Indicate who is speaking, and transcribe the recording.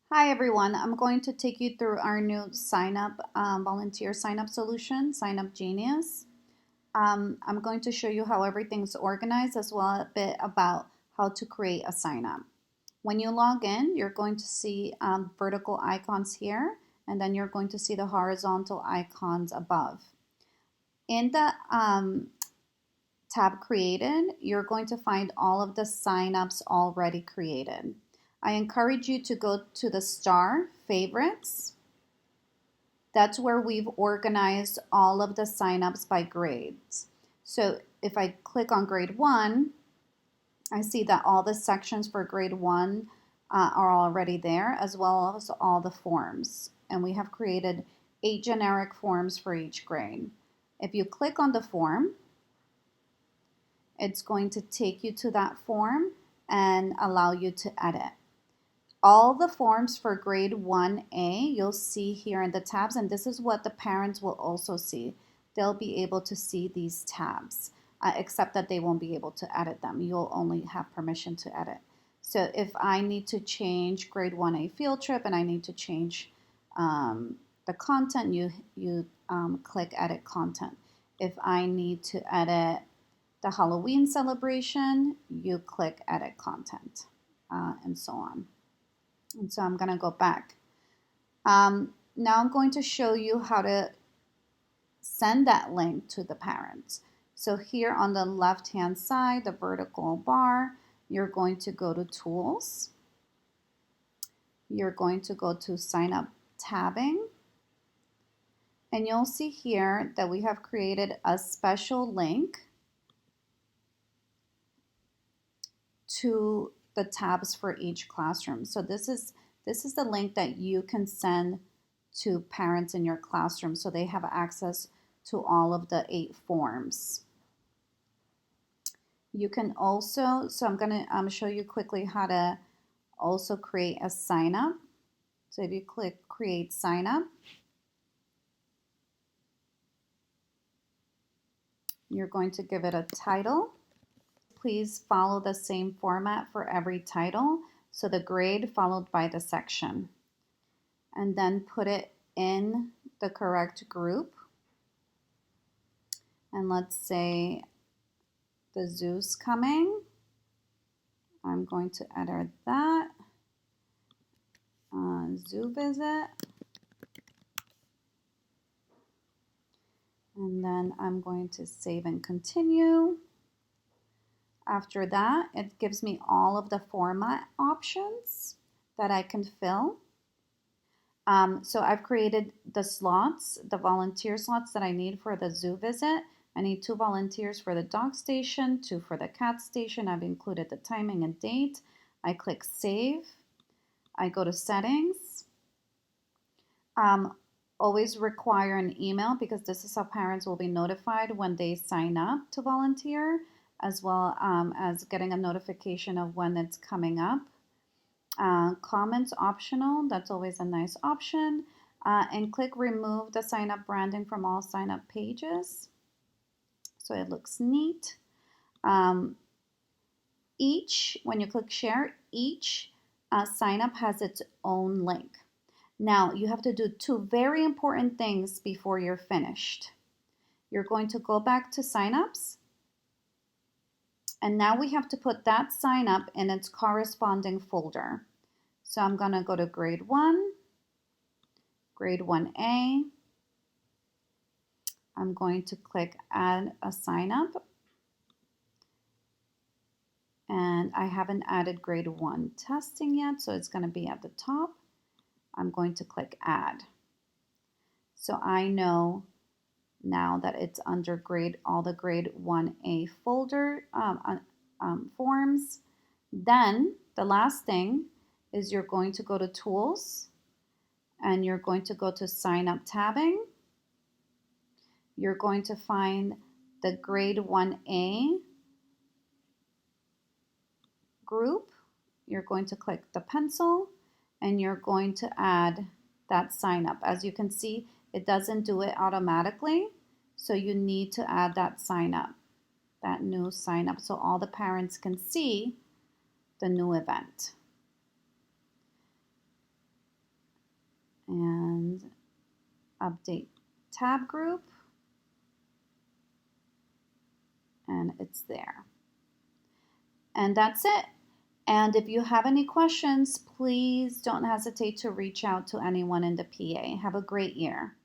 Speaker 1: Hi everyone, I'm going to take you through our new volunteer sign up solution, Sign Up Genius. I'm going to show you how everything's organized as well a bit about how to create a sign up. When you log in, you're going to see vertical icons here, and then you're going to see the horizontal icons above. In the tab created, you're going to find all of the signups already created. I encourage you to go to the star favorites. That's where we've organized all of the signups by grades. So if I click on grade 1, I see that all the sections for grade 1 are already there, as well as all the forms. And we have created 8 generic forms for each grade. If you click on the form, it's going to take you to that form and allow you to edit. All the forms for grade 1A you'll see here in the tabs, and this is what the parents will also see. They'll be able to see these tabs, except that they won't be able to edit them. You'll only have permission to edit. So if I need to change grade 1A field trip and I need to change the content, you click edit content. If I need to edit the Halloween celebration, you click edit content, and so on. And so I'm going to go back. Now I'm going to show you how to send that link to the parents. So here on the left hand side, the vertical bar, you're going to go to Tools. You're going to go to Sign Up tabbing. And you'll see here that we have created a special link to the tabs for each classroom. So this is the link that you can send to parents in your classroom so they have access to all of the 8 forms. You can also, so I'm going to show you quickly how to also create a sign up. So if you click create sign up, you're going to give it a title. Please follow the same format for every title. So the grade followed by the section. And then put it in the correct group. And let's say the zoo's coming. I'm going to enter that. Zoo visit. And then I'm going to save and continue. After that, it gives me all of the format options that I can fill. So I've created the slots, the volunteer slots that I need for the zoo visit. I need 2 volunteers for the dog station, 2 for the cat station. I've included the timing and date. I click save. I go to settings. Always require an email because this is how parents will be notified when they sign up to volunteer, as well as getting a notification of when it's coming up. Comments optional, that's always a nice option. And click remove the sign up branding from all sign up pages. So it looks neat. When you click share, each sign up has its own link. Now you have to do 2 very important things before you're finished. You're going to go back to signups, and now we have to put that sign up in its corresponding folder. So I'm going to go to grade 1, grade 1A. I'm going to click add a sign up. And I haven't added grade 1 testing yet, so it's going to be at the top. I'm going to click add. So I know now that it's under all the grade 1A folder forms. Then the last thing is you're going to go to Tools and you're going to go to Sign Up tabbing. You're going to find the grade 1A group. You're going to click the pencil and you're going to add that sign up. As you can see, it doesn't do it automatically, so you need to add that sign up, that new sign up, so all the parents can see the new event. update tab group, and it's there. And that's it. And if you have any questions, please don't hesitate to reach out to anyone in the PA. Have a great year.